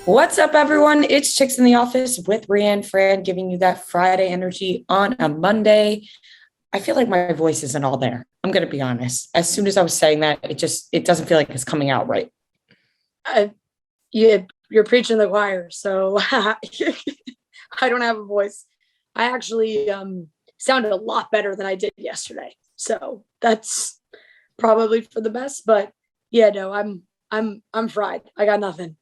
What's up, everyone? It's Chicks in the Office with Brianne Fran, giving you that Friday energy on a Monday. I feel like my voice isn't all there. I'm going to be honest. As soon as I was saying that, it doesn't feel like it's coming out right. You're preaching the choir, so I don't have a voice. I actually sounded a lot better than I did yesterday, so that's probably for the best. But yeah, no, I'm fried. I got nothing.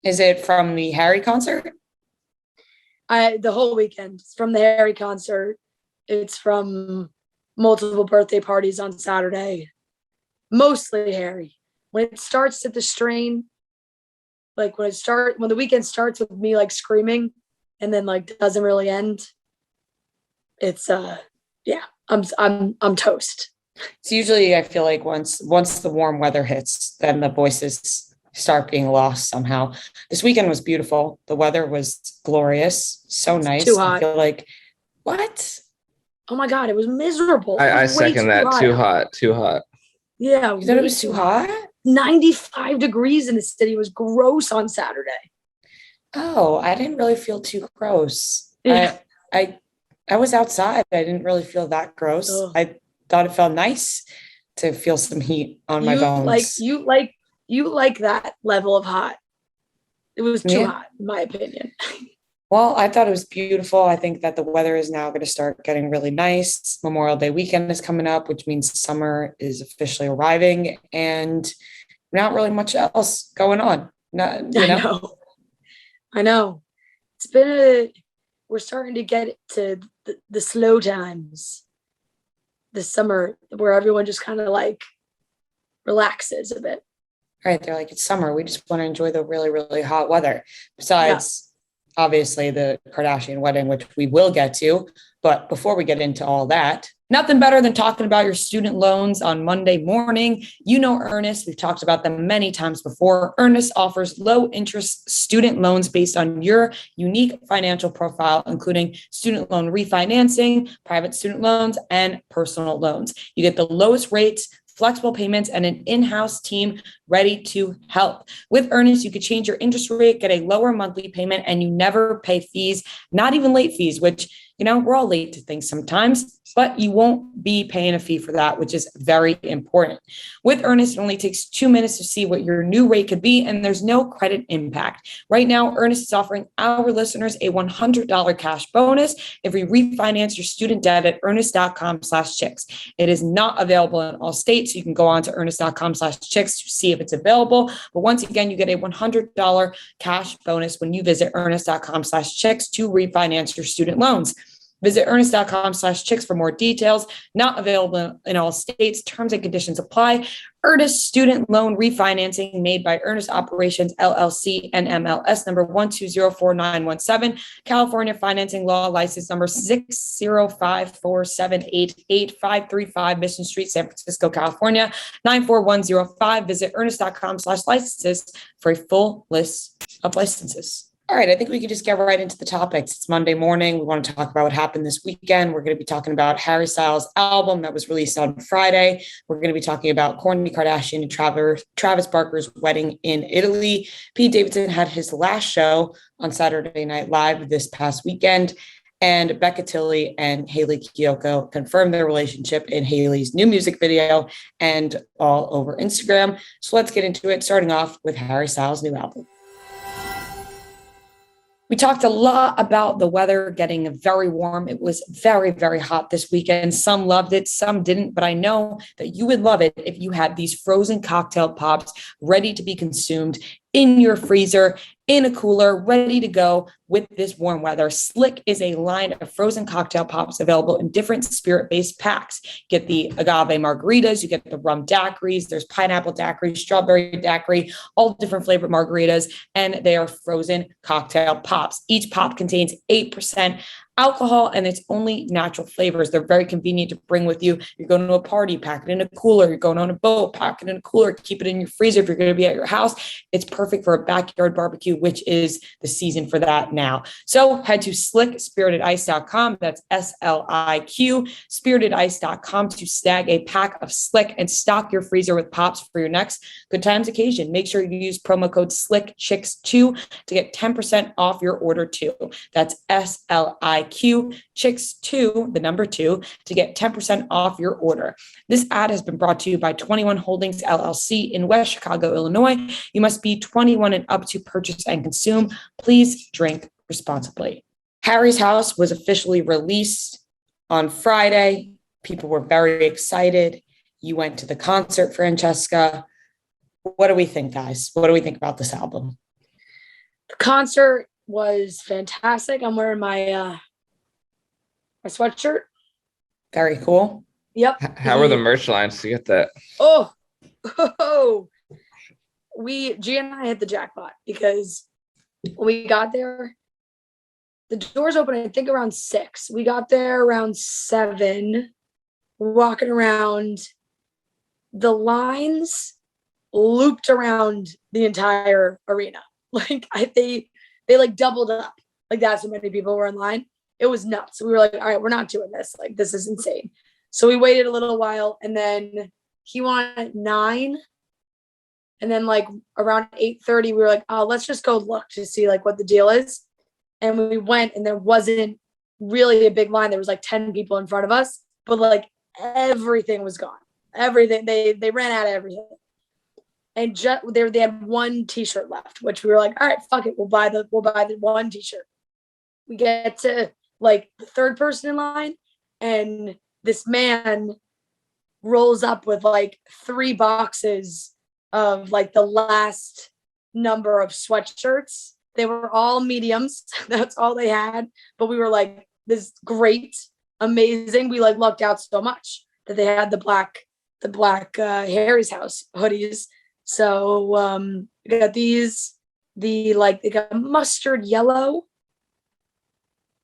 Is it from the Harry concert? The whole weekend. It's from the Harry concert. It's from multiple birthday parties on Saturday. Mostly Harry. When it starts at the strain, like when the weekend starts with me like screaming and then like doesn't really end, it's yeah, I'm toast. It's usually, I feel like once the warm weather hits, then the voices start being lost somehow. This weekend was beautiful. The weather was glorious. So nice. Too hot. I feel like, what? Oh my God, it was miserable. I second that. Too hot. Yeah. You thought it was too hot? 95 degrees in the city. It was gross on Saturday. Oh, I didn't really feel too gross. Yeah. I was outside. I didn't really feel that gross. Ugh. I thought it felt nice to feel some heat on my bones. You like that level of hot. It was too hot, in my opinion. Well, I thought it was beautiful. I think that the weather is now going to start getting really nice. Memorial Day weekend is coming up, which means summer is officially arriving, and not really much else going on. I know. We're starting to get to the slow times this summer where everyone just kind of like relaxes a bit. Right. They're like, it's summer. We just want to enjoy the really, really hot weather. Besides, obviously, the Kardashian wedding, which we will get to. But before we get into all that, nothing better than talking about your student loans on Monday morning. You know Earnest. We've talked about them many times before. Earnest offers low interest student loans based on your unique financial profile, including student loan refinancing, private student loans, and personal loans. You get the lowest rates, flexible payments, and an in-house team ready to help. With Earnest, you could change your interest rate, get a lower monthly payment, and you never pay fees, not even late fees, which, we're all late to things sometimes, but you won't be paying a fee for that, which is very important. With Earnest, it only takes 2 minutes to see what your new rate could be, and there's no credit impact. Right now, Earnest is offering our listeners a $100 cash bonus if we refinance your student debt at earnest.com/chicks. It is not available in all states. You can go on to earnest.com/chicks to see if it's available. But once again, you get a $100 cash bonus when you visit earnest.com/chicks to refinance your student loans. Visit earnest.com/chicks for more details. Not available in all states. Terms and conditions apply. Earnest student loan refinancing made by Earnest Operations LLC and MLS number 1204917. California financing law license number 60547888535 Mission Street, San Francisco, California 94105. Visit earnest.com/licenses for a full list of licenses. All right, I think we could just get right into the topics. It's Monday morning. We want to talk about what happened this weekend. We're going to be talking about Harry Styles' album that was released on Friday. We're going to be talking about Kourtney Kardashian and Travis Barker's wedding in Italy. Pete Davidson had his last show on Saturday Night Live this past weekend. And Becca Tilley and Hayley Kiyoko confirmed their relationship in Hayley's new music video and all over Instagram. So let's get into it, starting off with Harry Styles' new album. We talked a lot about the weather getting very warm. It was very, very hot this weekend. Some loved it, some didn't, but I know that you would love it if you had these frozen cocktail pops ready to be consumed in your freezer, in a cooler, ready to go with this warm weather. Slick is a line of frozen cocktail pops available in different spirit-based packs. Get the agave margaritas, you get the rum daiquiris, there's pineapple daiquiri, strawberry daiquiri, all different flavored margaritas, and they are frozen cocktail pops. Each pop contains 8% alcohol, and it's only natural flavors. They're very convenient to bring with you. You're going to a party, pack it in a cooler. You're going on a boat, pack it in a cooler, keep it in your freezer if you're going to be at your house. It's perfect for a backyard barbecue barbecue, which is the season for that now. So head to slickspiritedice.com. That's SLIQ, spiritedice.com to snag a pack of Slick and stock your freezer with pops for your next good times occasion. Make sure you use promo code SlickChicks2 to get 10% off your order too. That's SLIQ Chicks 2, the number 2, to get 10% off your order. This ad has been brought to you by 21 Holdings LLC in West Chicago, Illinois. You must be 21 and up to purchase and consume. Please drink responsibly. Harry's House was officially released on Friday. People were very excited. You went to the concert, Francesca. What do we think, guys? What do we think about this album? The concert was fantastic. I'm wearing my my sweatshirt. Very cool. Yep. How are the merch lines to get that? Oh, G and I hit the jackpot because when we got there, the doors open, I think around 6. We got there around 7, walking around. The lines looped around the entire arena. Like they like doubled up. Like that's how many people were in line. It was nuts. We were like, all right, we're not doing this. Like this is insane. So we waited a little while and then he won at 9. And then like around 8:30, we were like, oh, let's just go look to see like what the deal is. And we went and there wasn't really a big line. There was like 10 people in front of us, but like everything was gone. Everything. They ran out of everything. And just they had one t-shirt left, which we were like, all right, fuck it. We'll buy the one t-shirt. We get to like the third person in line and this man rolls up with like 3 boxes of like the last number of sweatshirts. They were all mediums. That's all they had. But we were like, this is great, amazing. We like lucked out so much that they had the black Harry's House hoodies. So we got they got a mustard yellow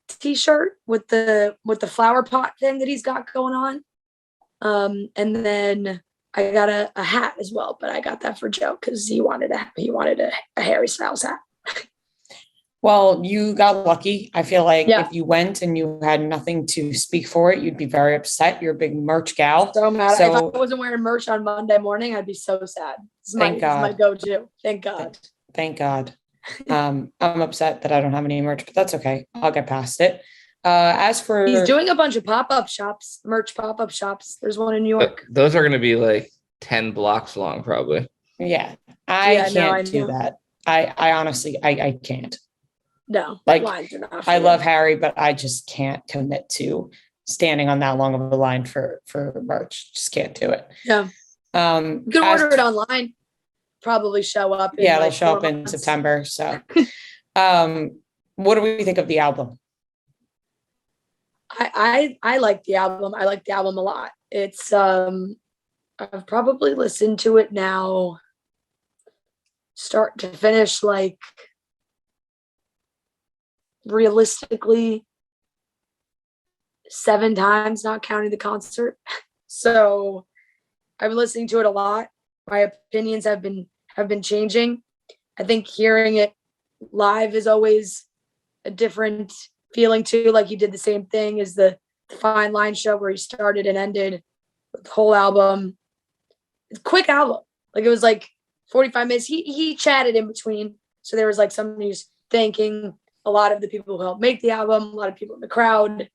t-shirt with the flower pot thing that he's got going on. And then I got a hat as well, but I got that for Joe because he wanted a Harry Styles hat. Well, you got lucky. I feel like if you went and you had nothing to speak for it, you'd be very upset. You're a big merch gal. So mad. If I wasn't wearing merch on Monday morning, I'd be so sad. This is my go-to. Thank God. Thank God. I'm upset that I don't have any merch, but that's okay. I'll get past it. As for he's doing a bunch of merch pop-up shops. There's one in New York. Those are going to be like 10 blocks long, probably. Yeah, I can't do that. I honestly, I can't. No, like I love Harry, but I just can't commit to standing on that long of a line for merch. Just can't do it. Yeah. You can order it online. Probably show up. It'll show up in September. So, what do we think of the album? I like the album. I like the album a lot. It's I've probably listened to it now, start to finish, like realistically 7 times, not counting the concert. So I'm listening to it a lot. My opinions have been changing. I think hearing it live is always a different feeling too. Like he did the same thing as the Fine Line show where he started and ended with the whole album. It's a quick album. Like it was like 45 minutes. He chatted in between. So there was like somebody who's thanking a lot of the people who helped make the album, a lot of people in the crowd,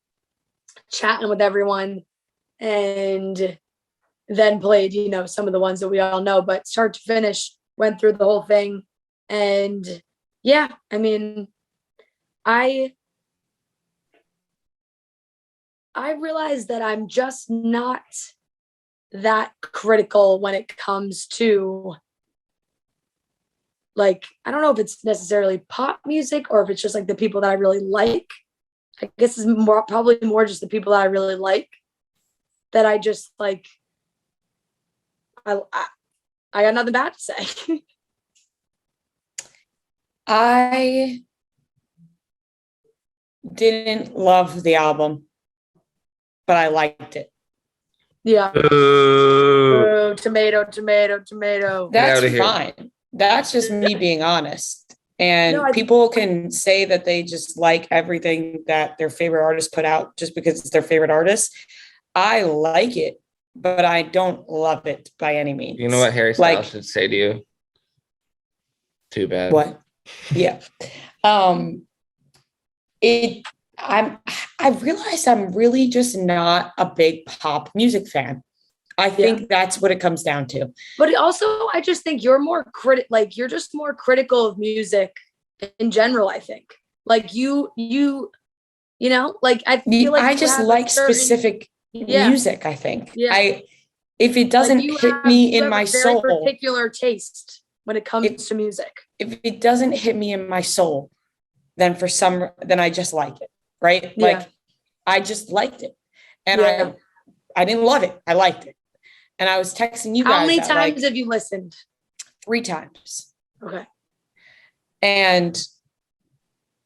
chatting with everyone, and then played, some of the ones that we all know, but start to finish, went through the whole thing. And yeah, I mean, I realized that I'm just not that critical when it comes to, like, I don't know if it's necessarily pop music or if it's just like the people that I really like. I guess it's probably more just the people that I really like that I just like. I got nothing bad to say. I didn't love the album, but I liked it. Yeah. Tomato. That's fine. That's just me being honest. And No, people can say that they just like everything that their favorite artist put out just because it's their favorite artist. I like it, but I don't love it by any means. You know what Harry Like, Styles should say to you? Too bad. what? Yeah. I realized I'm really just not a big pop music fan. I think that's what it comes down to. But also, I just think you're more you're just more critical of music in general, I think. Like you know, like I feel like I just like specific music, I think. Yeah. If it doesn't hit me in my soul, very particular taste when it comes to music. If it doesn't hit me in my soul, then I just like it, right? Yeah. Like I just liked it. And I didn't love it. I liked it. And I was texting you guys. How many times have you listened? 3 times. Okay. And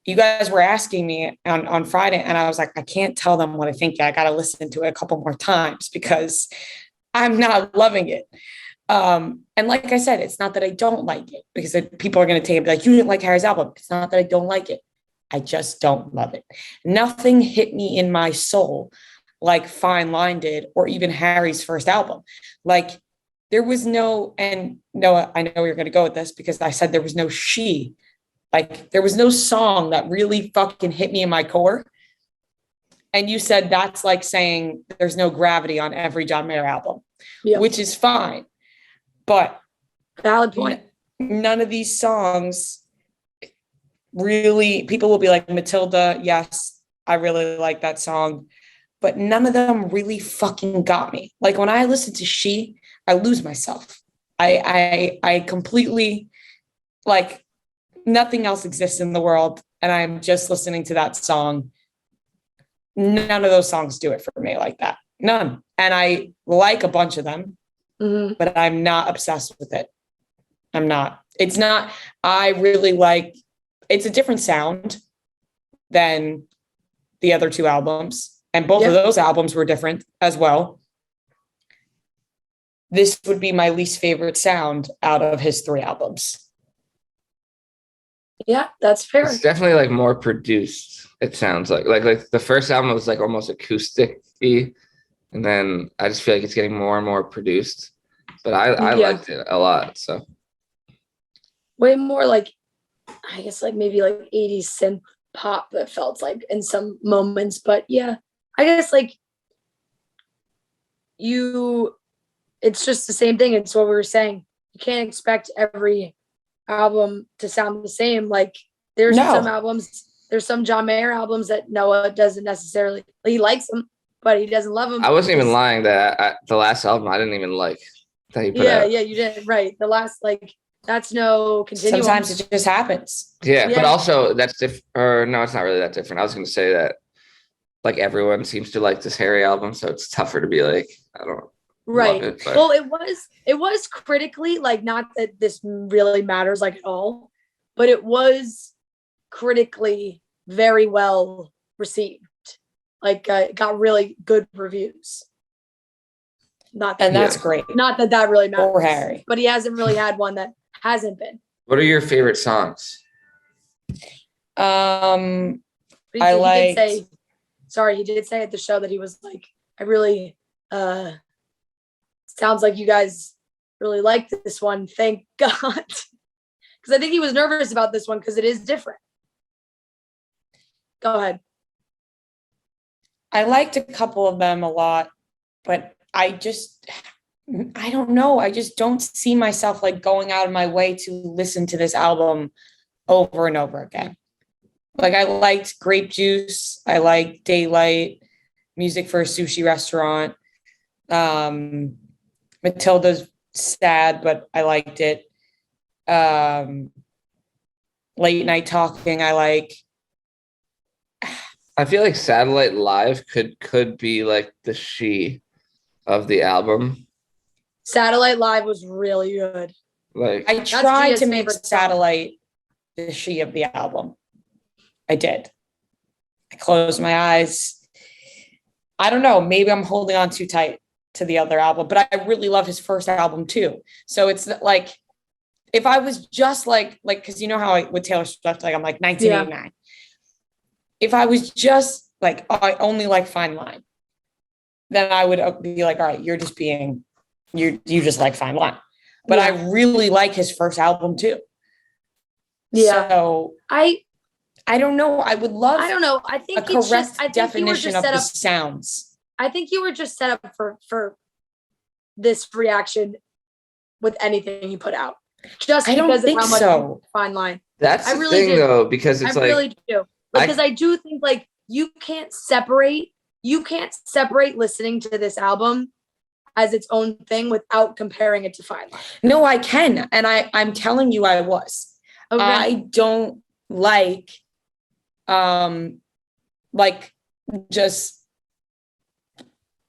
you guys were asking me on Friday, and I was like, I can't tell them what I think. I got to listen to it a couple more times because I'm not loving it. And like I said, it's not that I don't like it, because people are going to take it like, you didn't like Harry's album. It's not that I don't like it. I just don't love it. Nothing hit me in my soul like Fine Line did, or even Harry's first album. Like there was no, and Noah, I know you're going to go with this because I said there was no she. Like there was no song that really fucking hit me in my core. And you said that's like saying there's no Gravity on every John Mayer album, which is fine. But valid point. None of these songs really, people will be like, Matilda, yes, I really like that song. But none of them really fucking got me. Like when I listen to She, I lose myself. I completely, like, nothing else exists in the world, and I'm just listening to that song. None of those songs do it for me like that. None. And I like a bunch of them, but I'm not obsessed with it. I'm not. It's not, I really like, it's a different sound than the other 2 albums. And both of those albums were different as well. This would be my least favorite sound out of his 3 albums. Yeah, that's fair. It's definitely like more produced. It sounds like the first album was like almost acoustic-y, and then I just feel like it's getting more and more produced. But I liked it a lot. So way more like, I guess like maybe like 80s synth pop that felt like in some moments. But yeah, I guess like it's just the same thing. It's what we were saying. You can't expect every album to sound the same. Like there's some John Mayer albums that Noah doesn't necessarily, he likes them, but he doesn't love them. I wasn't even lying that the last album I didn't even like that he put out. Yeah, you did. Right. The last, like, that's no continuum. Sometimes it just happens. Yeah. But also that's different. Or no, it's not really that different. I was going to say that like everyone seems to like this Harry album, so it's tougher to be like, I don't right. love it. Well, it was critically, like, not that this really matters like at all, but it was critically very well received. Like it got really good reviews. That's great. Not that really matters for Harry, but he hasn't really had one that hasn't been. What are your favorite songs? He did say at the show that he was like, I really sounds like you guys really liked this one. Thank God. Because I think he was nervous about this one because it is different. Go ahead. I liked a couple of them a lot, but I don't know. I just don't see myself like going out of my way to listen to this album over and over again. Like I liked Grape Juice. I liked Daylight, Music for a Sushi Restaurant. Matilda's sad, but I liked it. Late Night Talking, I like. I feel like Satellite Live could be like the she of the album. Satellite Live was really good. Like I tried to make Satellite the she of the album. I did. I closed my eyes. I don't know. Maybe I'm holding on too tight to the other album, but I really love his first album too. So it's like, if I was just like, because you know how with Taylor Swift, like I'm like 1989. If I was just like, oh, I only like Fine Line, then I would be like, all right, you're just being, you just like Fine Line. But I really like his first album too. Yeah. So I don't know. I would love. I don't know. I think a correct definition of the up, sounds. I think you were just set up for this reaction with anything you put out. Just I because don't think of how much so. Fine Line. That's I the really thing do. though, because it's I really do. Because I do think like you can't separate listening to this album as its own thing without comparing it to Fine Line. No, I can. And I'm telling you I was. Okay. I don't like just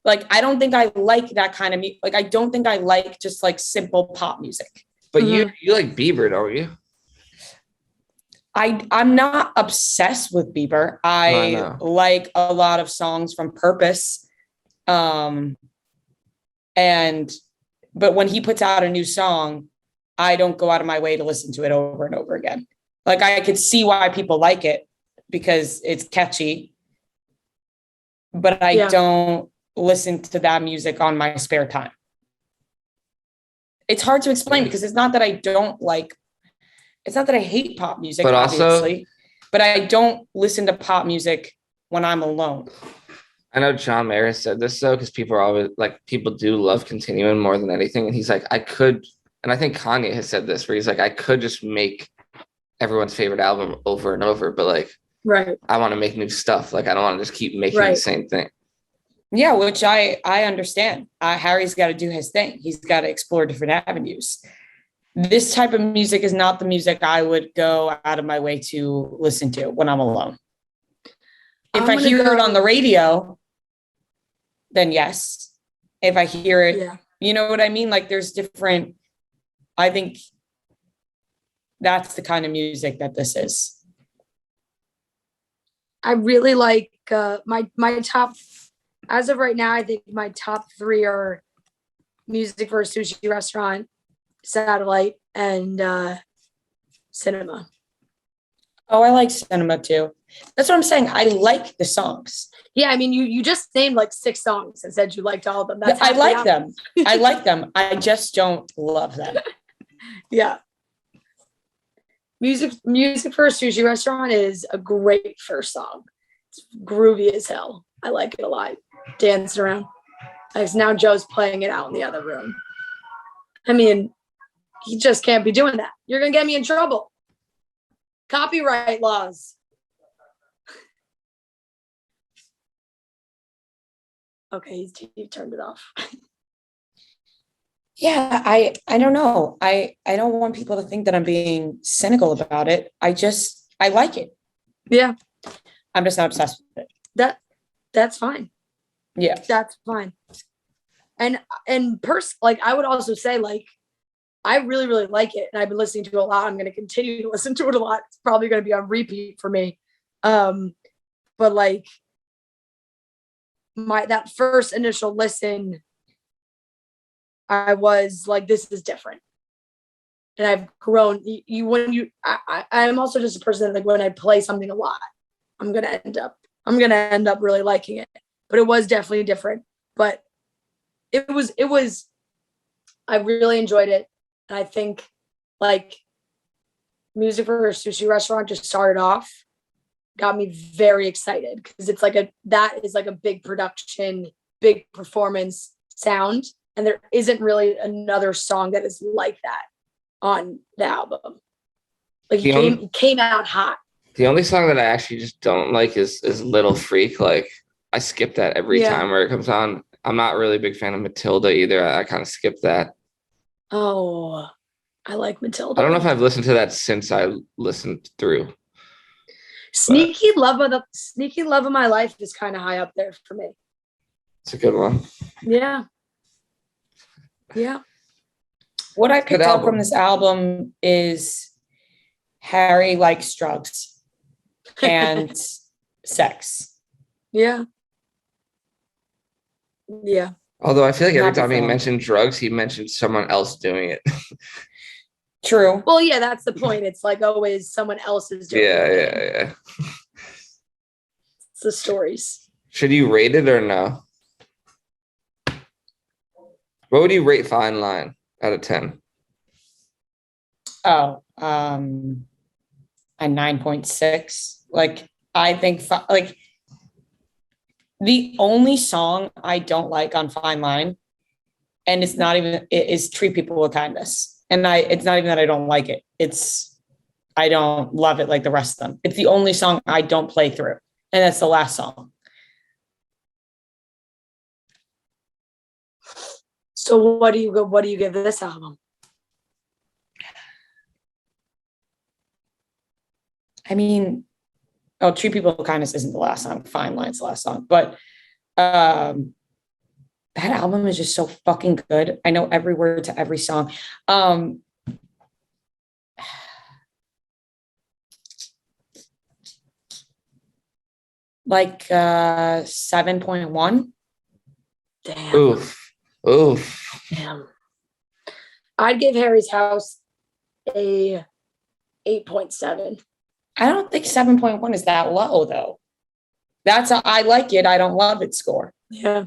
like I don't think I like that kind of music. Like I don't think I like just like simple pop music. But you like Bieber, don't you? I'm not obsessed with Bieber. I like a lot of songs from Purpose. But when he puts out a new song, I don't go out of my way to listen to it over and over again. Like I could see why people like it because it's catchy, but I don't listen to that music on my spare time. It's hard to explain because it's not that I hate pop music, but obviously, but I don't listen to pop music when I'm alone. I know John Mayer has said this though, because people are always like, people do love Continuum more than anything. And he's like, I could, and I think Kanye has said this, where he's like, I could just make everyone's favorite album over and over, but like, I want to make new stuff. Like, I don't want to just keep making the same thing. Yeah, which I understand. Harry's got to do his thing. He's got to explore different avenues. This type of music is not the music I would go out of my way to listen to when I'm alone. If I hear it on the radio, then yes. If I hear it, you know what I mean? Like there's different, I think that's the kind of music that this is. I really like my top, as of right now, I think my top 3 are Music for a Sushi Restaurant, Satellite, and Cinema. Oh, I like Cinema too. That's what I'm saying. I like the songs. Yeah, I mean, you just named like 6 songs and said you liked all of them. I like them. I like them. I just don't love them. Yeah. Music for a Sushi Restaurant is a great first song. It's groovy as hell. I like it a lot. Dancing around. Like now Joe's playing it out in the other room. I mean, he just can't be doing that. You're going to get me in trouble. Copyright laws. Okay, he turned it off. Yeah, I don't know. I don't want people to think that I'm being cynical about it. I like it. Yeah. I'm just not obsessed with it. That's fine. Yeah. That's fine. And like I would also say like I really, really like it. And I've been listening to it a lot. I'm going to continue to listen to it a lot. It's probably going to be on repeat for me. But like that first initial listen, I was like, this is different. And I've grown. I'm also just a person that like when I play something a lot, I'm going to end up really liking it. But it was definitely different. But it was, I really enjoyed it. And I think like Music for a Sushi Restaurant just started off, got me very excited because it's like that is like a big production, big performance sound. And there isn't really another song that is like that on the album. Like it came out hot. The only song that I actually just don't like is Little Freak. Like I skip that every time where it comes on. I'm not really a big fan of Matilda either. I kind of skip that. Oh, I like Matilda. I don't know if I've listened to that since I listened through. Sneaky Love of My Life is kind of high up there for me. It's a good one. Yeah. Yeah. What I picked up from this album is Harry likes drugs and sex. Yeah. Yeah. Although I feel like every time he mentioned drugs, he mentioned someone else doing it. True. Well, yeah, that's the point. It's like always someone else's doing it. Yeah. It's the stories. Should you rate it or no? What would you rate Fine Line out of 10? Oh, a 9.6. Like, I think like the only song I don't like on Fine Line, and it's not even, it is Treat People with Kindness. And it's not even that I don't like it. I don't love it like the rest of them. It's the only song I don't play through. And that's the last song. So what do you give this album? I mean, Treat People with Kindness isn't the last song. Fine Line's the last song. But that album is just so fucking good. I know every word to every song. Like 7.1. Damn. Oof. Damn. I'd give Harry's House a 8.7. I don't think 7.1 is that low though. I like it. I don't love it score. Yeah.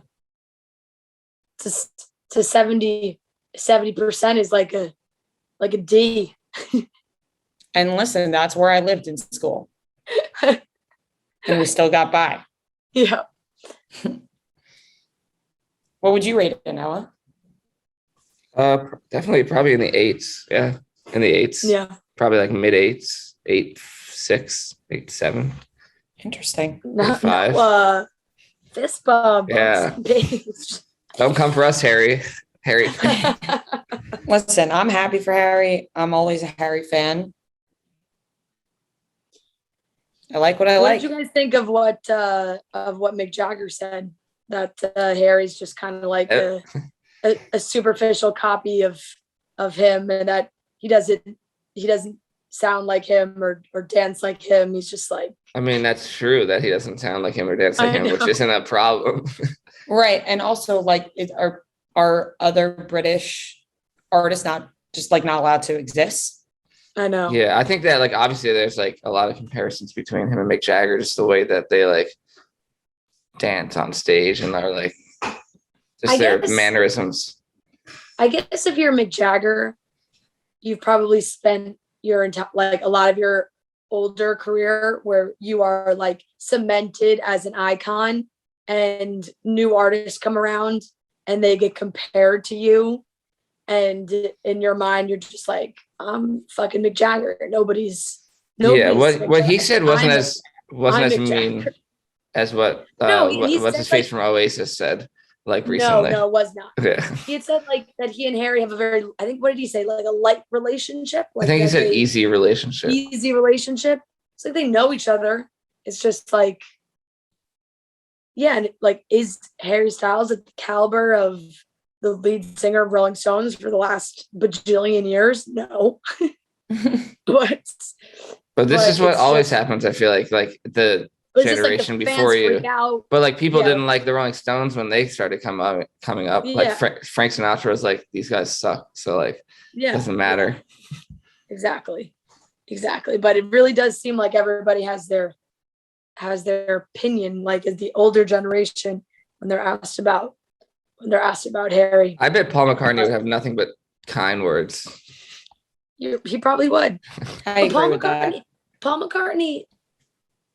To 70% is like a D. And listen, that's where I lived in school. And we still got by. Yeah. What would you rate it, Noah? Definitely probably in the eights. Yeah. In the eights. Yeah. Probably like mid eights, 8.6, 8.7. Interesting. 8.5. Fist bump. Yeah. Don't come for us, Harry. Listen, I'm happy for Harry. I'm always a Harry fan. I like what I like. What did you guys think of what Mick Jagger said? That Harry's just kind of like a superficial copy of him, and that he doesn't sound like him or dance like him. He's just like. I mean, that's true that he doesn't sound like him or dance like him, which isn't a problem. Right, and also like, are other British artists not allowed to exist? I know. Yeah, I think that like obviously there's like a lot of comparisons between him and Mick Jagger, just the way that they like dance on stage and are like just their mannerisms. I guess if you're Mick Jagger, you've probably spent your entire a lot of your older career where you are like cemented as an icon, and new artists come around and they get compared to you, and in your mind you're just like, I'm fucking Mick Jagger. Nobody's yeah, what he said wasn't as mean as what's his face from Oasis said like recently. No, it was not. Yeah. He had said like that he and Harry have a very, I think, what did he say? Like a light relationship? Like I think he said easy relationship. Easy relationship. It's like they know each other. It's just like, yeah, and like, is Harry Styles at the caliber of the lead singer of Rolling Stones for the last bajillion years? No. but this is what always happens. I feel like the generation like before you, but like people didn't like the Rolling Stones when they started coming up. Like Frank Sinatra was like, these guys suck, so like it doesn't matter. Exactly, but it really does seem like everybody has their opinion, like as the older generation, when they're asked about Harry. I bet Paul McCartney would have nothing but kind words. He probably would. I agree with that. Paul McCartney.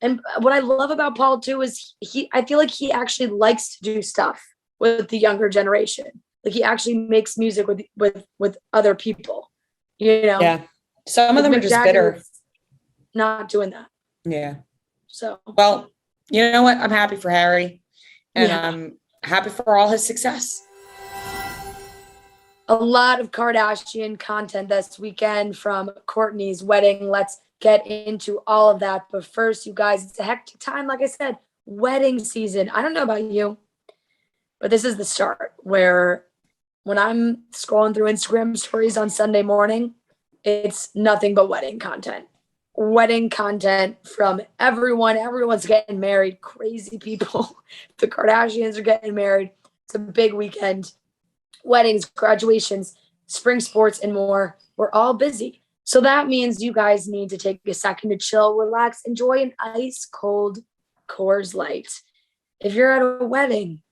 And what I love about Paul too is I feel like he actually likes to do stuff with the younger generation. Like he actually makes music with other people, you know? Yeah. Some of them are just bitter. Not doing that. Yeah. So. Well, you know what? I'm happy for Harry, and I'm happy for all his success. A lot of Kardashian content this weekend from Kourtney's wedding. Let's get into all of that. But first, you guys, it's a hectic time. Like I said, wedding season. I don't know about you, but this is the start where when I'm scrolling through Instagram stories on Sunday morning, it's nothing but wedding content. Wedding content from everyone. Everyone's getting married. Crazy people. The Kardashians are getting married. It's a big weekend. Weddings, graduations, spring sports, and more. we're all busy. So that means you guys need to take a second to chill, relax, enjoy an ice cold Coors Light. If you're at a wedding,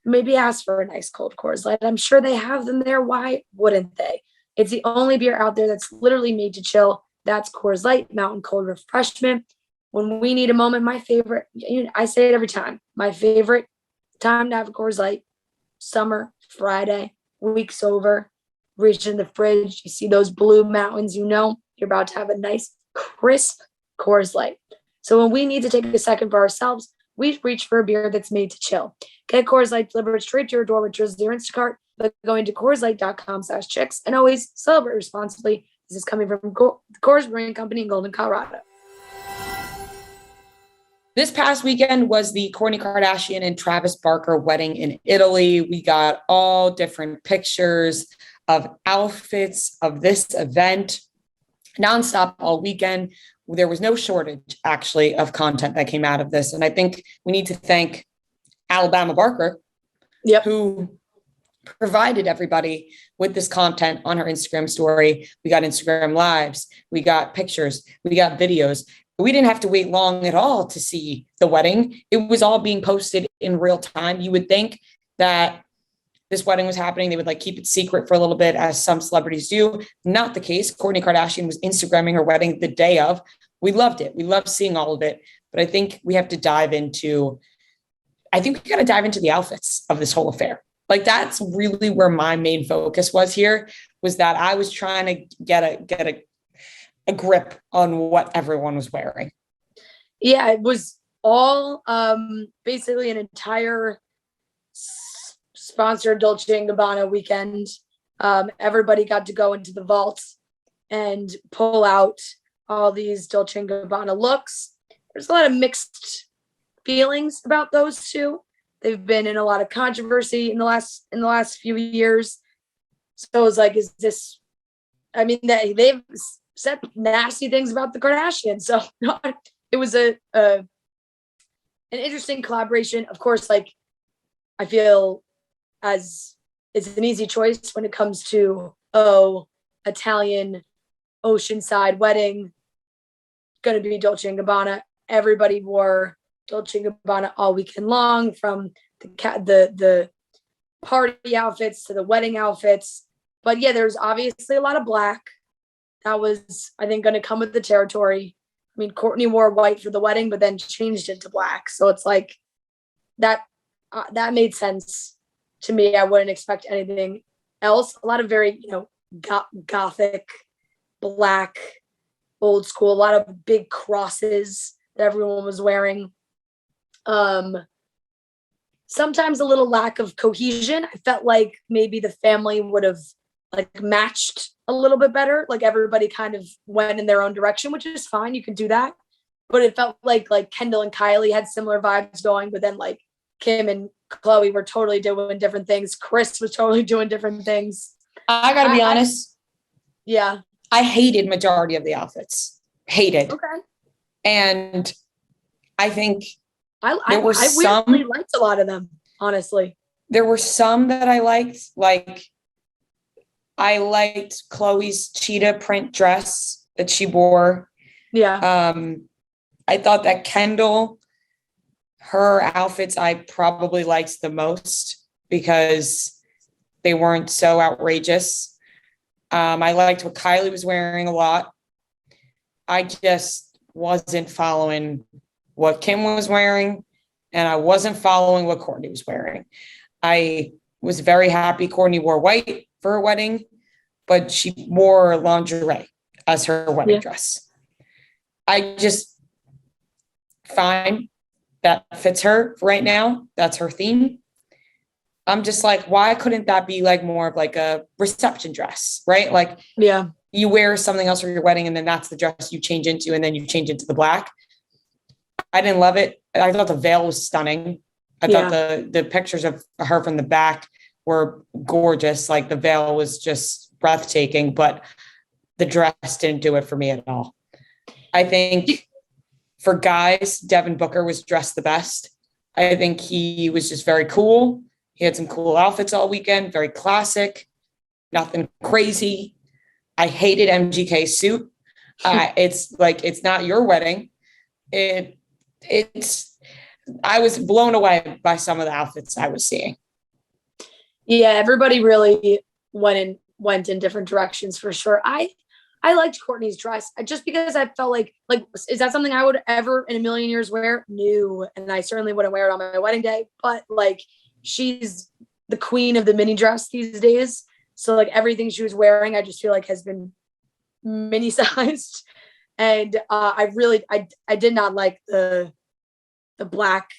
maybe ask for a nice cold Coors Light. I'm sure they have them there. Why wouldn't they? It's the only beer out there that's literally made to chill. That's Coors Light, mountain cold refreshment. When we need a moment, my favorite, I say it every time, my favorite time to have a Coors Light, summer, Friday, week's over, reach in the fridge, you see those blue mountains, you're about to have a nice, crisp Coors Light. So when we need to take a second for ourselves, we reach for a beer that's made to chill. Get Coors Light delivered straight to your door with Drizly or Instacart by going to CoorsLight.com/chicks, and always celebrate responsibly. This is coming from Coors Brewing Company in Golden, Colorado. This past weekend was the Kourtney Kardashian and Travis Barker wedding in Italy. We got all different pictures of outfits of this event nonstop all weekend. There was no shortage, actually, of content that came out of this. And I think we need to thank Alabama Barker, who provided everybody with this content on her Instagram story. We got Instagram lives, we got pictures, we got videos. We didn't have to wait long at all to see the wedding. It was all being posted in real time. You would think that this wedding was happening, they would keep it secret for a little bit, as some celebrities do. Not the case. Kourtney Kardashian was Instagramming her wedding the day of. We loved it. We loved seeing all of it. But I think we have to dive into, the outfits of this whole affair. That's really where my main focus was that I was trying to get a grip on what everyone was wearing. Yeah, it was all basically an entire sponsored Dolce & Gabbana weekend. Everybody got to go into the vault and pull out all these Dolce & Gabbana looks. There's a lot of mixed feelings about those two. They've been in a lot of controversy in the last few years. So it was is this? I mean, they've said nasty things about the Kardashians. So it was an interesting collaboration. Of course, I feel as it's an easy choice when it comes to Italian oceanside wedding, going to be Dolce & Gabbana. Everybody wore Dolce & Gabbana all weekend long, from the party outfits to the wedding outfits. But yeah, there's obviously a lot of black. That was, I think, going to come with the territory. I mean, Kourtney wore white for the wedding, but then changed it to black. So it's that made sense to me. I wouldn't expect anything else. A lot of very, gothic, black, old school, a lot of big crosses that everyone was wearing. Sometimes a little lack of cohesion. I felt like maybe the family would have matched a little bit better. Everybody kind of went in their own direction, which is fine. You can do that. But it felt like Kendall and Kylie had similar vibes going, but then Kim and Khloe were totally doing different things. Kris was totally doing different things. I gotta be honest. Yeah. I hated majority of the outfits. Hated. Okay. And I think I really liked a lot of them, honestly. There were some that I liked. I liked Chloe's cheetah print dress that she wore. Yeah. I thought that Kendall, her outfits I probably liked the most because they weren't so outrageous. I liked what Kylie was wearing a lot. I just wasn't following what Kim was wearing, and I wasn't following what Kourtney was wearing. I was very happy Kourtney wore white for her wedding, but she wore lingerie as her wedding dress. Fine. That fits her right now. That's her theme. I'm just why couldn't that be more of a reception dress, right? You wear something else for your wedding and then that's the dress you change into, and then you change into the black. I didn't love it. I thought the veil was stunning. I thought the pictures of her from the back were gorgeous. The veil was just breathtaking, but the dress didn't do it for me at all. I think for guys, Devin Booker was dressed the best. I think he was just very cool. He had some cool outfits all weekend, very classic, nothing crazy. I hated MGK's suit. It's like, it's not your wedding. I was blown away by some of the outfits I was seeing. Yeah, everybody really went in different directions for sure. I liked Kourtney's dress just because I felt like, is that something I would ever in a million years wear? No. And I certainly wouldn't wear it on my wedding day, but like, she's the queen of the mini dress these days. So like everything she was wearing, I just feel like has been mini sized. And I did not like the black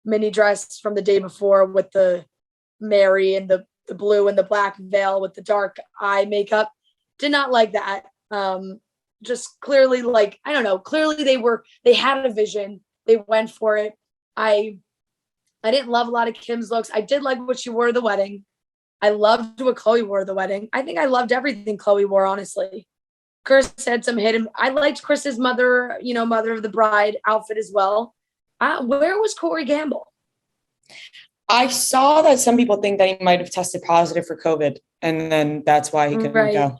mini dress from the day before with the Mary and the blue and the black veil with the dark eye makeup. Did not like that. Just clearly, like, I don't know, clearly they had a vision. They went for it. I didn't love a lot of Kim's looks. I did like what she wore to the wedding. I loved what Chloe wore to the wedding. I think I loved everything Chloe wore, honestly. Chris had some hidden. I liked Chris's mother of the bride outfit as well. Where was Corey Gamble? I saw that some people think that he might have tested positive for COVID, and then that's why he couldn't go.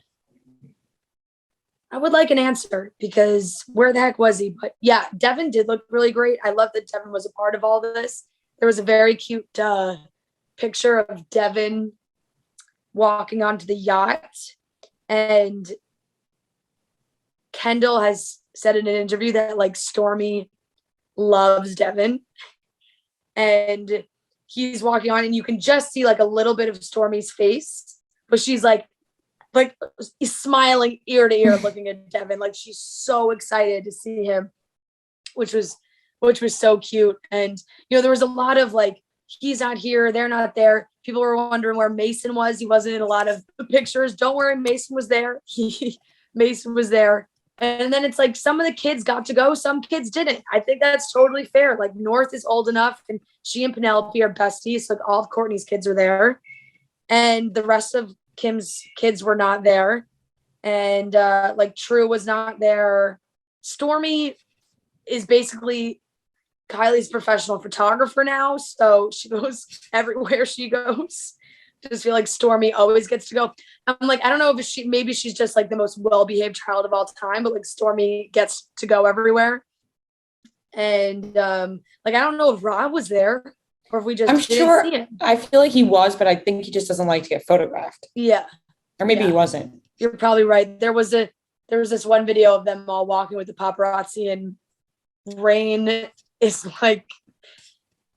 I would like an answer, because where the heck was he? But yeah, Devin did look really great. I love that Devin was a part of all this. There was a very cute picture of Devin walking onto the yacht, and Kendall has said in an interview that like Stormy loves Devin, and he's walking on, and you can just see like a little bit of Stormy's face, but she's like smiling ear to ear looking at Devin, like she's so excited to see him, which was so cute. And there was a lot of like, he's not here, they're not there. People were wondering where Mason was. He wasn't in a lot of pictures. Don't worry, Mason was there. Mason was there. And then it's like some of the kids got to go, some kids didn't. I think that's totally fair. Like North is old enough, and she and Penelope are besties, so all of Kourtney's kids are there, and the rest of Kim's kids were not there, and like True was not there. Stormy is basically Kylie's professional photographer now, so she goes everywhere she goes. Just feel like Stormy always gets to go. I'm like, I don't know if maybe she's just like the most well-behaved child of all time, but like Stormy gets to go everywhere. And like, I don't know if Rob was there or if we just didn't see him. I feel like he was, but I think he just doesn't like to get photographed. Yeah. Or maybe he wasn't. You're probably right. There was this one video of them all walking with the paparazzi, and Rain is like,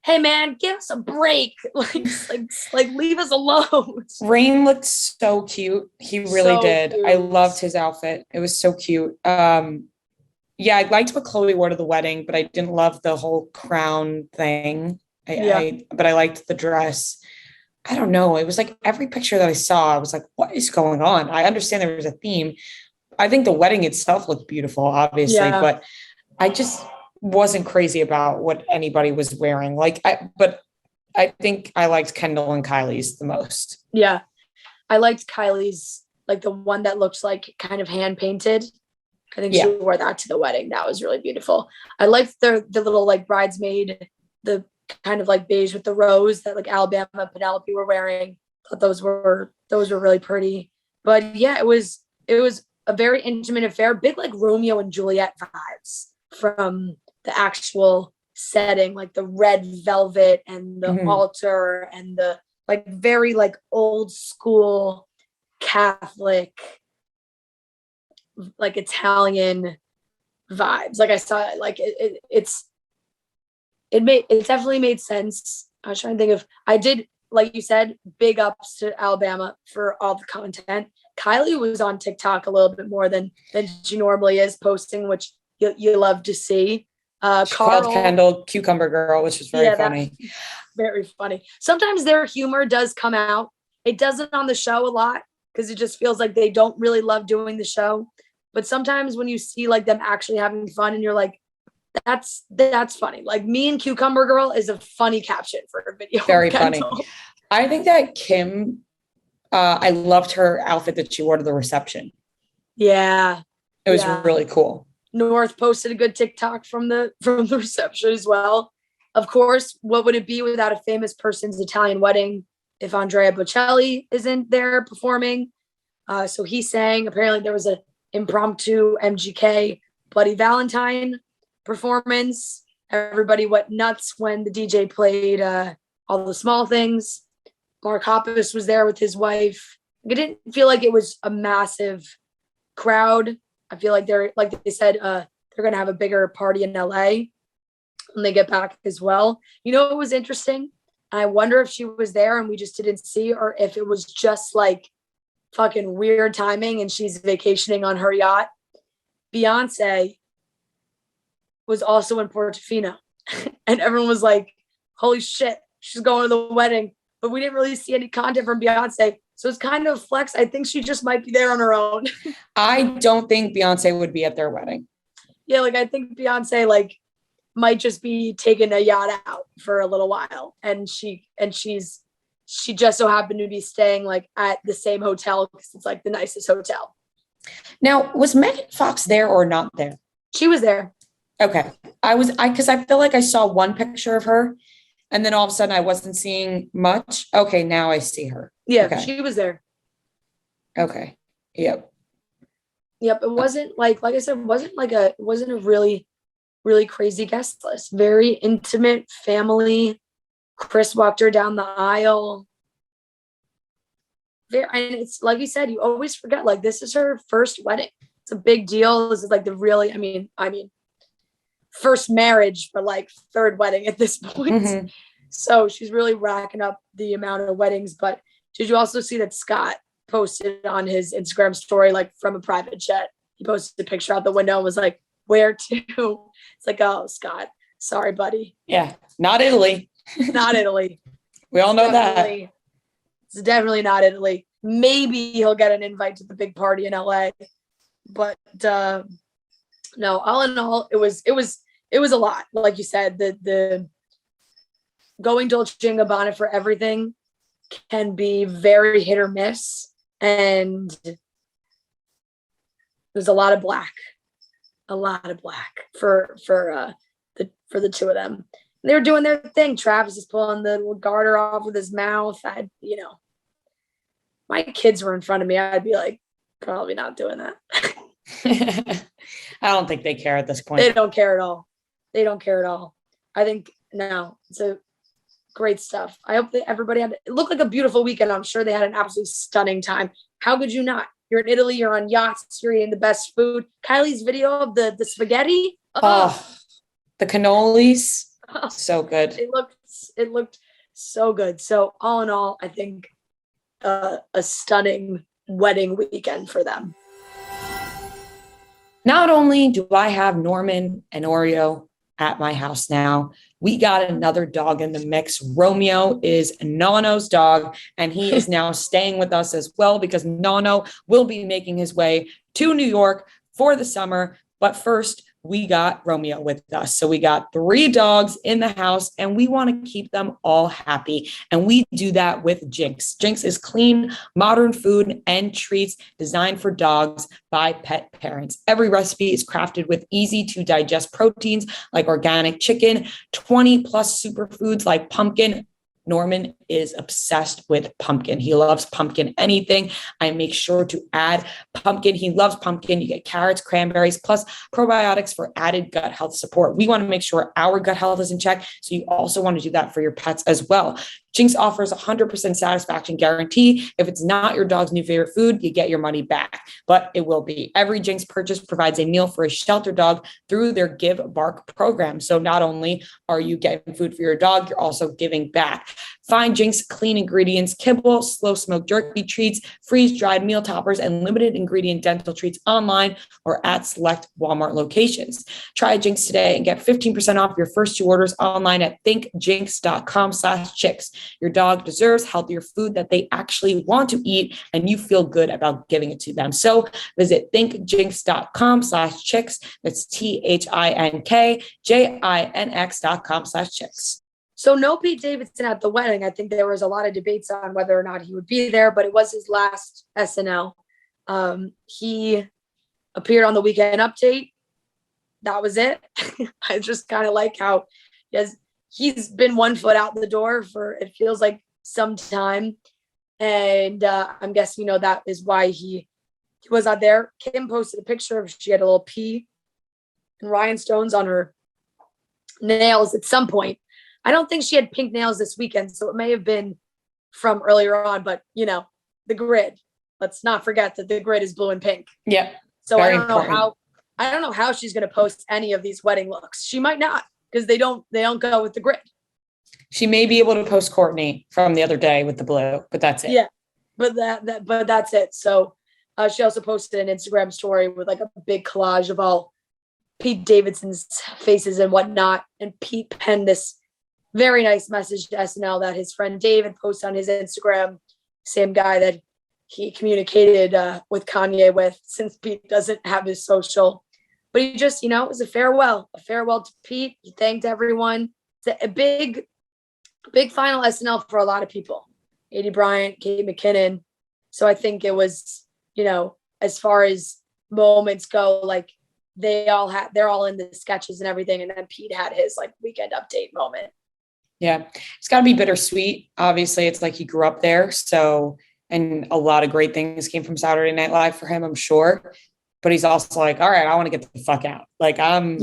hey man, give us a break. like leave us alone. Rain looked so cute. He really did. Cute. I loved his outfit. It was so cute. Yeah, I liked what Chloe wore to the wedding, but I didn't love the whole crown thing. But I liked the dress. I don't know. It was like every picture that I saw, I was like, what is going on? I understand there was a theme. I think the wedding itself looked beautiful, obviously, but I just wasn't crazy about what anybody was wearing. But I think I liked Kendall and Kylie's the most. Yeah. I liked Kylie's, like the one that looks like kind of hand painted. I think she wore that to the wedding. That was really beautiful. I liked the little like bridesmaid, the kind of like beige with the rose that like Alabama and Penelope were wearing. Thought those were really pretty. But yeah, it was a very intimate affair, big like Romeo and Juliet vibes from the actual setting, like the red velvet and the altar and the like very like old school Catholic, like Italian vibes. Like I saw it, like it definitely made sense. I was trying to think of, I did, like you said, big ups to Alabama for all the content. Kylie was on TikTok a little bit more than she normally is, posting, which you love to see. Called Kendall Cucumber Girl, which was very funny. Very funny. Sometimes their humor does come out. It doesn't on the show a lot because it just feels like they don't really love doing the show. But sometimes when you see like them actually having fun, and you're like, that's funny. Like me and Cucumber Girl is a funny caption for a video. Very funny. I think that Kim, I loved her outfit that she wore to the reception. Yeah. It was really cool. North posted a good TikTok from the reception as well. Of course, what would it be without a famous person's Italian wedding if Andrea Bocelli isn't there performing? So he sang. Apparently there was an impromptu MGK Bloody Valentine performance. Everybody went nuts when the DJ played All the Small Things. Mark Hoppus was there with his wife. I didn't feel like it was a massive crowd. I feel like they said, they're going to have a bigger party in LA when they get back as well. You know, it was interesting. I wonder if she was there and we just didn't see, or if it was just like fucking weird timing and she's vacationing on her yacht. Beyonce was also in Portofino and everyone was like, holy shit, she's going to the wedding. But we didn't really see any content from Beyonce. So it's kind of flex. I think she just might be there on her own. I don't think Beyonce would be at their wedding. Yeah, like I think Beyonce might just be taking a yacht out for a little while. And she just so happened to be staying like at the same hotel because it's like the nicest hotel. Now, was Megan Fox there or not there? She was there. Okay. Because I feel like I saw one picture of her and then all of a sudden I wasn't seeing much. Okay, now I see her. Yeah, okay. She was there. Okay. Yep. It wasn't like I said, it wasn't a really, really crazy guest list. Very intimate family. Chris walked her down the aisle. And it's like you said, you always forget, like, this is her first wedding. It's a big deal. This is like the really, I mean, first marriage, but like third wedding at this point. Mm-hmm. So she's really racking up the amount of weddings. But did you also see that Scott posted on his Instagram story, like from a private jet? He posted a picture out the window and was like, where to? It's like, oh, Scott, sorry, buddy. Yeah, not Italy. Not Italy. We all know that. It's definitely not Italy. Maybe he'll get an invite to the big party in LA. But no, all in all, it was a lot. Like you said, the going Dolce & Gabbana for everything can be very hit or miss. And there's a lot of black for the two of them. They were doing their thing. Travis is pulling the garter off with his mouth. My kids were in front of me. I'd be like, probably not doing that. I don't think they care at this point. They don't care at all. I think, no, it's a great stuff. I hope that everybody it looked like a beautiful weekend. I'm sure they had an absolutely stunning time. How could you not? You're in Italy, you're on yachts, you're eating the best food. Kylie's video of the spaghetti. The cannolis. So good. It looked so good. So all in all, I think a stunning wedding weekend for them. Not only do I have Norman and Oreo at my house now, we got another dog in the mix. Romeo is Nono's dog, and he is now staying with us as well because Nono will be making his way to New York for the summer. But first, we got Romeo with us. So we got 3 dogs in the house and we want to keep them all happy. And we do that with Jinx. Jinx is clean, modern food and treats designed for dogs by pet parents. Every recipe is crafted with easy to digest proteins like organic chicken, 20 plus superfoods like pumpkin. Norman is obsessed with pumpkin. He loves pumpkin anything. I make sure to add pumpkin. He loves pumpkin. You get carrots, cranberries, plus probiotics for added gut health support. We want to make sure our gut health is in check. So you also want to do that for your pets as well. Jinx offers 100% satisfaction guarantee. If it's not your dog's new favorite food, you get your money back, but it will be. Every Jinx purchase provides a meal for a shelter dog through their Give Bark program. So not only are you getting food for your dog, you're also giving back. Find Jinx clean ingredients, kibble, slow smoked jerky treats, freeze-dried meal toppers, and limited ingredient dental treats online or at select Walmart locations. Try Jinx today and get 15% off your first 2 orders online at thinkjinx.com/chicks. Your dog deserves healthier food that they actually want to eat, and you feel good about giving it to them. So visit thinkjinx.com/chicks. That's THINKJINX.com/chicks. So no Pete Davidson at the wedding. I think there was a lot of debates on whether or not he would be there, but it was his last SNL. He appeared on the Weekend Update. That was it. I just kind of like how he's been 1 foot out the door for, it feels like, some time. And I'm guessing, that is why he was out there. Kim posted a picture of, she had a little pea and rhinestones on her nails at some point. I don't think she had pink nails this weekend, so it may have been from earlier on, but the grid. Let's not forget that the grid is blue and pink. Yeah. So I don't know how she's going to post any of these wedding looks. She might not, because they don't go with the grid. She may be able to post Kourtney from the other day with the blue, but that's it. Yeah, but that's it. So she also posted an Instagram story with like a big collage of all Pete Davidson's faces and whatnot. And Pete penned this very nice message to SNL that his friend David posted on his Instagram, same guy that he communicated with Kanye with, since Pete doesn't have his social. But he just, it was a farewell to Pete. He thanked everyone. It's a big final SNL for a lot of people. A.D. Bryant, Kate McKinnon. So I think it was, as far as moments go, like they're all in the sketches and everything. And then Pete had his like weekend update moment. Yeah. It's got to be bittersweet. Obviously, it's like he grew up there. So, and a lot of great things came from Saturday Night Live for him, I'm sure. But he's also like, all right, I want to get the fuck out. Like I'm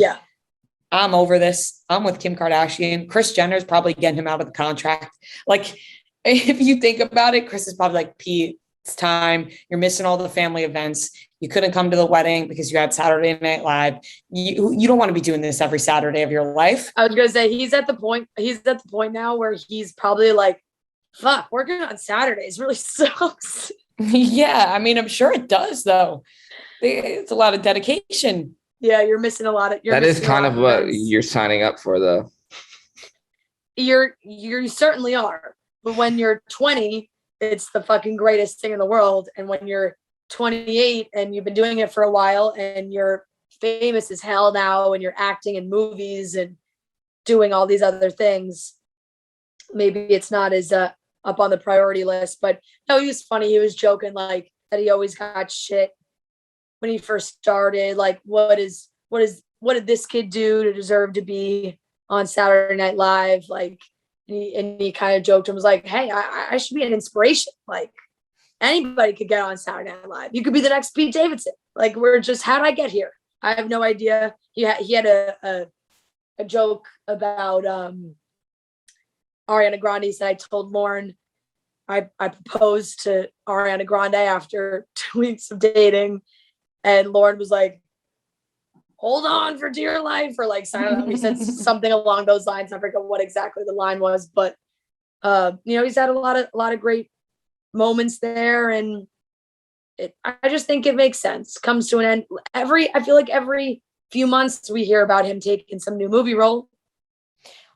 over this. I'm with Kim Kardashian. Kris Jenner's probably getting him out of the contract. Like, if you think about it, Kris is probably like, Pete, it's time. You're missing all the family events. You couldn't come to the wedding because you had Saturday Night Live. You don't want to be doing this every Saturday of your life. I was going to say, he's at the point now where he's probably like, fuck, working on Saturdays really sucks. Yeah. I mean, I'm sure it does though. It's a lot of dedication. Yeah. You're missing a lot of, that is kind of what you're signing up for though. You certainly are. But when you're 20, it's the fucking greatest thing in the world. And when you're 28 and you've been doing it for a while and you're famous as hell now and you're acting in movies and doing all these other things, maybe it's not as up on the priority list. But no, he was funny. He was joking like that he always got shit when he first started. Like, what did this kid do to deserve to be on Saturday Night Live? Like, he kind of joked and was like, hey, I should be an inspiration. Like, anybody could get on Saturday Night Live. You could be the next Pete Davidson. Like, how'd I get here? I have no idea. He had a joke about Ariana Grande. He said, I told Lauren I proposed to Ariana Grande after 2 weeks of dating. And Lauren was like, hold on for dear life, or like, I don't know, he said something along those lines. I forget what exactly the line was, but he's had a lot of great moments there. And I just think it makes sense. Comes to an end. I feel like every few months we hear about him taking some new movie role.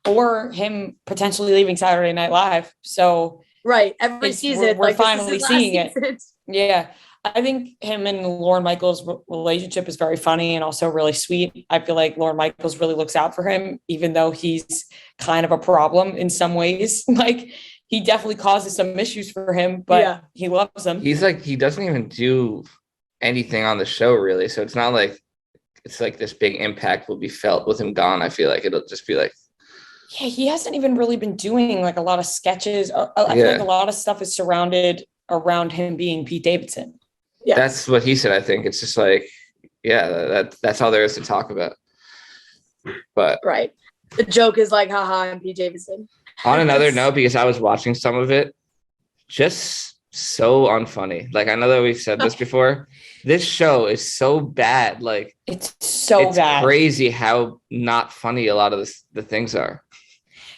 Or him potentially leaving Saturday Night Live. So right. Every season. We're finally seeing it. Yeah. I think him and Lorne Michaels' relationship is very funny and also really sweet. I feel like Lorne Michaels really looks out for him, even though he's kind of a problem in some ways. Like, he definitely causes some issues for him, but he loves him. He's like, he doesn't even do anything on the show really. So it's not like, it's like this big impact will be felt with him gone. I feel like it'll just be like, yeah, he hasn't even really been doing like a lot of sketches. I feel like a lot of stuff is surrounded around him being Pete Davidson. Yeah. That's what he said. I think it's just like, that's all there is to talk about. But right. The joke is like, haha, I'm Pete Davidson. On another note, because I was watching some of it, just so unfunny. Like, I know that we've said this before. This show is so bad. Like, it's bad. Crazy how not funny a lot of the things are.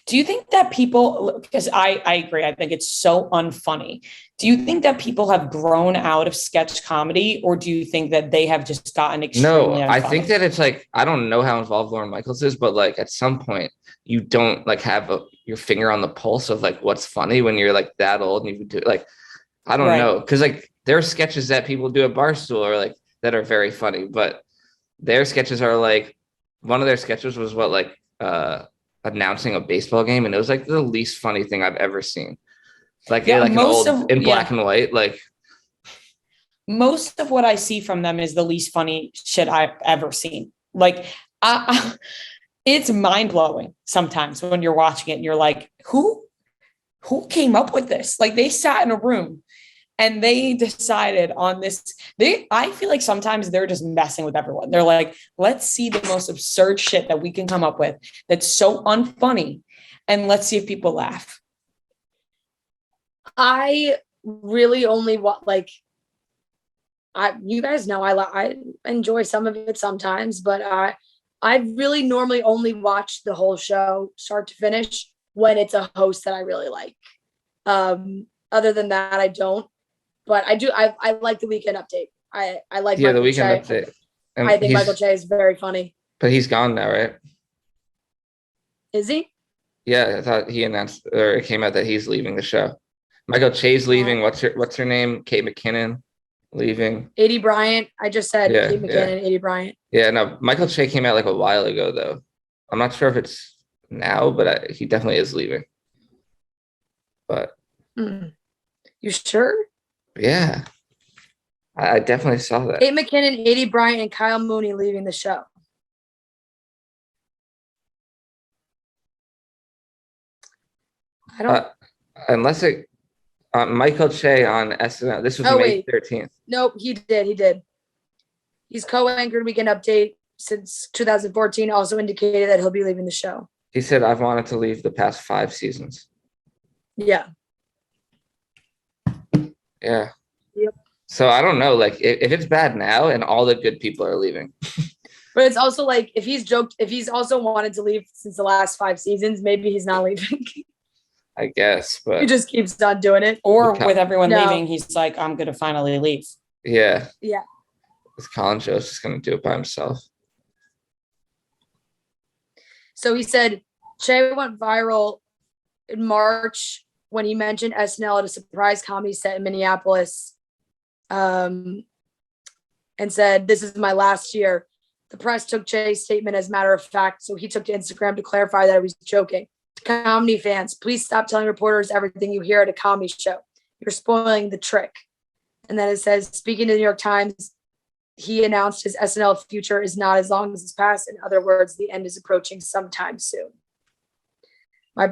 Do you think that people, because I agree, I think it's so unfunny. Do you think that people have grown out of sketch comedy, or do you think that they have just gotten extremely unfunny? I think that it's like, I don't know how involved Lorne Michaels is, but like at some point you don't like have your finger on the pulse of like what's funny when you're like that old and you do like, I don't know. Cause like there are sketches that people do at Barstool or like that are very funny, but their sketches are like, one of their sketches was announcing a baseball game, and it was like the least funny thing I've ever seen. Like an old in black and white. Like most of what I see from them is the least funny shit I've ever seen. Like it's mind blowing sometimes when you're watching it and you're like, who who came up with this? Like they sat in a room and they decided on this. I feel like sometimes they're just messing with everyone. They're like, let's see the most absurd shit that we can come up with that's so unfunny. And let's see if people laugh. I really only want you guys know I enjoy some of it sometimes, but I really normally only watch the whole show start to finish when it's a host that I really like. Other than that, I don't. But I do. I like the Weekend Update. I like the Weekend Update. And I think Michael Che is very funny. But he's gone now, right? Is he? Yeah, I thought he announced, or it came out that he's leaving the show. Michael Che's leaving. What's her name? Kate McKinnon leaving. Aidy Bryant. I just said Kate McKinnon, Aidy Bryant. Yeah, no, Michael Che came out like a while ago, though. I'm not sure if it's now, but he definitely is leaving. But you sure? Yeah, I definitely saw that. Kate McKinnon, Aidy Bryant, and Kyle Mooney leaving the show. I don't. Unless it Michael Che on SNL. This was May 13th. Nope, he did. He's co-anchored Weekend Update since 2014. Also indicated that he'll be leaving the show. He said, "I've wanted to leave the past 5 seasons." Yeah. Yeah. Yep. So I don't know, like if it's bad now and all the good people are leaving. But it's also like if he's also wanted to leave since the last 5 seasons, maybe he's not leaving. I guess, but he just keeps on doing it. Or with everyone leaving, he's like, I'm gonna finally leave. Yeah. Yeah. This Colin Joe's just gonna do it by himself. So he said Che went viral in March when he mentioned SNL at a surprise comedy set in Minneapolis, and said, "This is my last year." The press took Che's statement as a matter of fact, so he took to Instagram to clarify that he was joking. To comedy fans, please stop telling reporters everything you hear at a comedy show. You're spoiling the trick. And then it says, speaking to the New York Times, he announced his SNL future is not as long as his past. In other words, the end is approaching sometime soon. My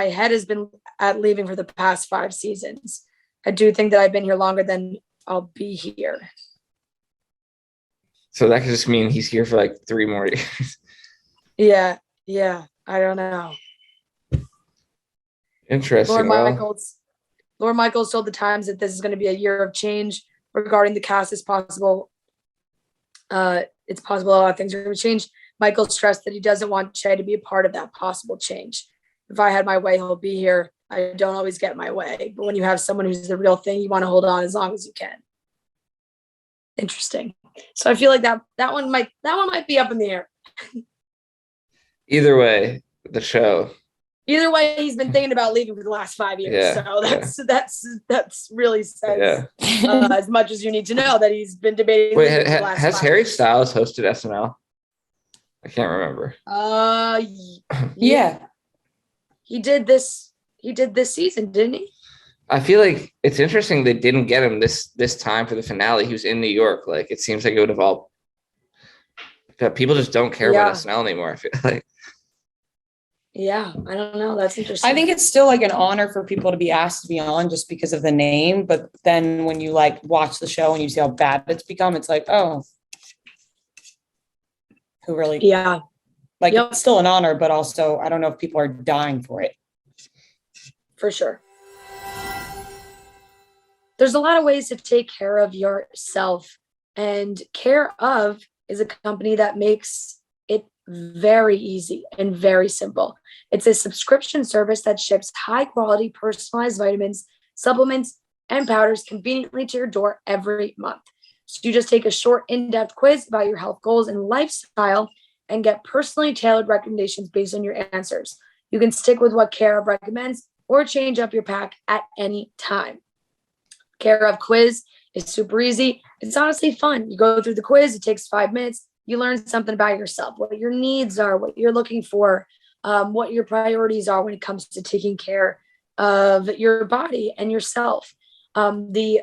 head has been at leaving for the past 5 seasons. I do think that I've been here longer than I'll be here. So that could just mean he's here for like 3 more years. Yeah. I don't know. Interesting. Lord Michaels told the Times that this is going to be a year of change regarding the cast. It's possible a lot of things are going to change. Michael stressed that he doesn't want Che to be a part of that possible change. If I had my way, he'll be here. I don't always get my way, but when you have someone who's the real thing, you want to hold on as long as you can. Interesting. So I feel like that one might be up in the air. Either way, the show. Either way, he's been thinking about leaving for the last 5 years. Yeah, so that's really says as much as you need to know that he's been debating. Wait, has Harry Styles hosted SNL? I can't remember. Yeah. He did this season, didn't he? I feel like it's interesting they didn't get him this time for the finale. He was in New York. Like it seems like it would have all. But people just don't care about SNL anymore. I feel like. Yeah, I don't know. That's interesting. I think it's still like an honor for people to be asked to be on just because of the name. But then when you like watch the show and you see how bad it's become, it's like, oh, who really? Yeah. Like it's still an honor, but also I don't know if people are dying for it. For sure. There's a lot of ways to take care of yourself, and Care Of is a company that makes it very easy and very simple. It's a subscription service that ships high quality personalized vitamins, supplements, and powders conveniently to your door every month. So you just take a short in-depth quiz about your health goals and lifestyle and get personally tailored recommendations based on your answers. You can stick with what Care Of recommends or change up your pack at any time. Care Of quiz is super easy. It's honestly fun. You go through the quiz. It takes 5 minutes. You learn something about yourself, what your needs are, what you're looking for, what your priorities are when it comes to taking care of your body and yourself. The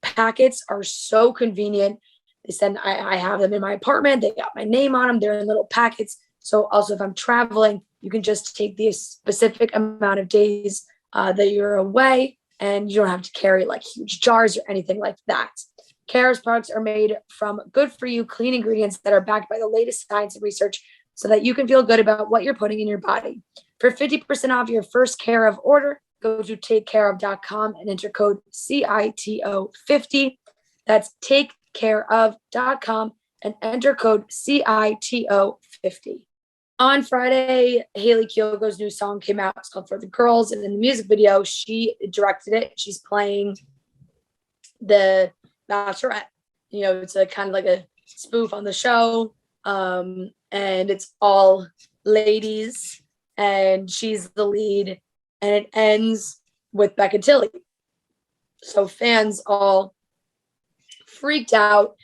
packets are so convenient. They said I have them in my apartment. They got my name on them. They're in little packets. So also if I'm traveling, you can just take the specific amount of days that you're away and you don't have to carry like huge jars or anything like that. Care's products are made from good for you, clean ingredients that are backed by the latest science and research so that you can feel good about what you're putting in your body. For 50% off your first Care of order, go to takecareof.com and enter code CITO50. That's takecareof.com and enter code CITO50. On Friday, Hayley Kiyoko's new song came out. It's called For the Girls. And in the music video, she directed it. She's playing the Bachelorette. You know, it's a kind of like a spoof on the show. And it's all ladies. And she's the lead. And it ends with Becca Tilley. So fans all freaked out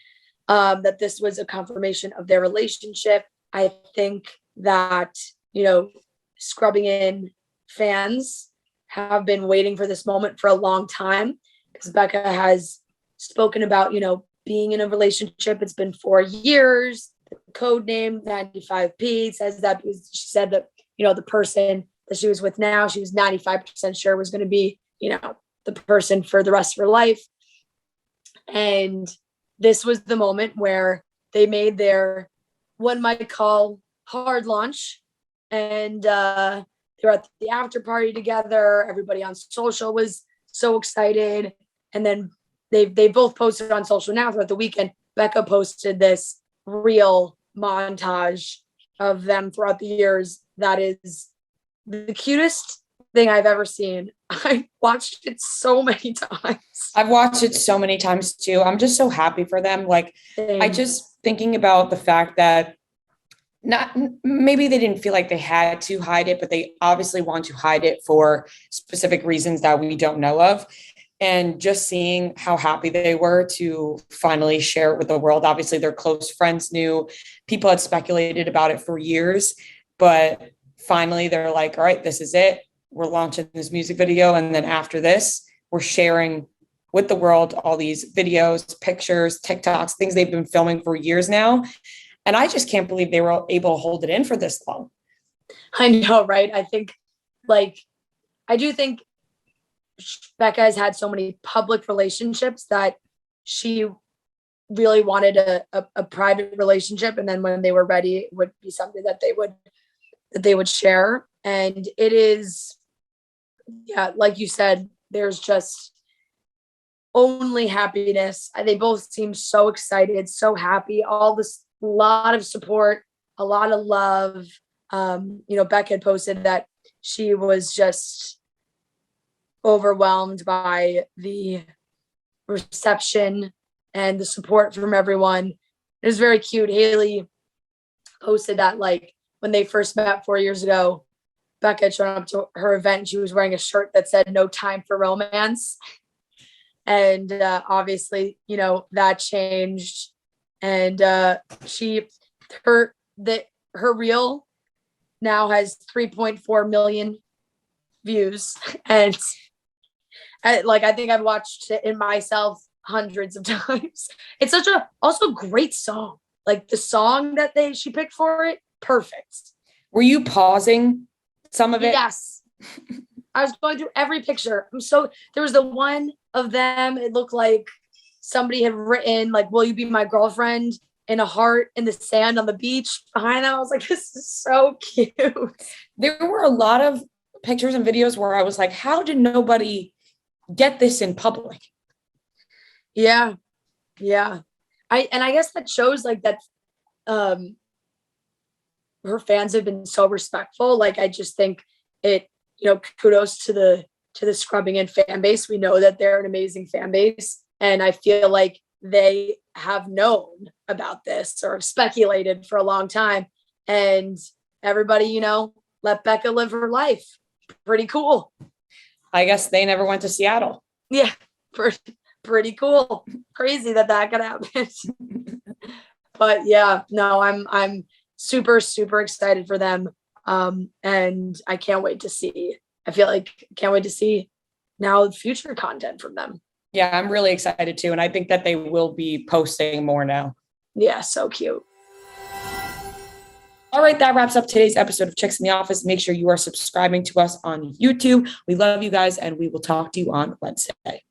that this was a confirmation of their relationship. I think that, you know, Scrubbing In fans have been waiting for this moment for a long time because Becca has spoken about, you know, being in a relationship. It's been 4 years. The code name 95P says that because she said that, you know, the person that she was with now, she was 95% sure was going to be, you know, the person for the rest of her life. And this was the moment where they made their, one might call, hard launch, and they were at the after party together. Everybody on social was so excited, and then they both posted on social now throughout the weekend. Becca posted this reel montage of them throughout the years that is the cutest thing I've ever seen. I watched it so many times. I've watched it so many times too. I'm just so happy for them. Like, I just thinking about the fact that maybe they didn't feel like they had to hide it, but they obviously want to hide it for specific reasons that we don't know of. And just seeing how happy they were to finally share it with the world. Obviously, their close friends knew, people had speculated about it for years, but finally they're like, all right, this is it. We're launching this music video. And then after this, we're sharing with the world all these videos, pictures, TikToks, things they've been filming for years now. And I just can't believe they were able to hold it in for this long. I know, right? I think, like, I do think Becca has had so many public relationships that she really wanted a private relationship. And then when they were ready, it would be something that they would share. And it is, yeah, like you said, there's just only happiness. They both seem so excited, so happy, all this, a lot of support, a lot of love. You know, Becca had posted that she was just overwhelmed by the reception and the support from everyone. It was very cute. Hayley posted that, like, when they first met 4 years ago, Becca had shown up to her event. She was wearing a shirt that said "No time for romance." And obviously, you know, that changed. And her reel now has 3.4 million views. And I think I've watched it in myself hundreds of times. It's such a also great song. Like, the song that she picked for it, perfect. Were you pausing some of it? Yes. I was going through every picture. There was the one of them. It looked like somebody had written, like, "Will you be my girlfriend?" in a heart in the sand on the beach behind them. I was like, this is so cute. There were a lot of pictures and videos where I was like, how did nobody get this in public? Yeah. Yeah. I guess that shows, like, that her fans have been so respectful. Like, I just think it, you know, kudos to the Scrubbing In fan base. We know that they're an amazing fan base. And I feel like they have known about this or speculated for a long time. And everybody, you know, let Becca live her life. Pretty cool. I guess they never went to Seattle. Yeah, pretty cool. Crazy that could happen. But yeah, no, I'm super, super excited for them. And I can't wait to see. Can't wait to see now future content from them. Yeah, I'm really excited too. And I think that they will be posting more now. Yeah, so cute. All right, that wraps up today's episode of Chicks in the Office. Make sure you are subscribing to us on YouTube. We love you guys, and we will talk to you on Wednesday.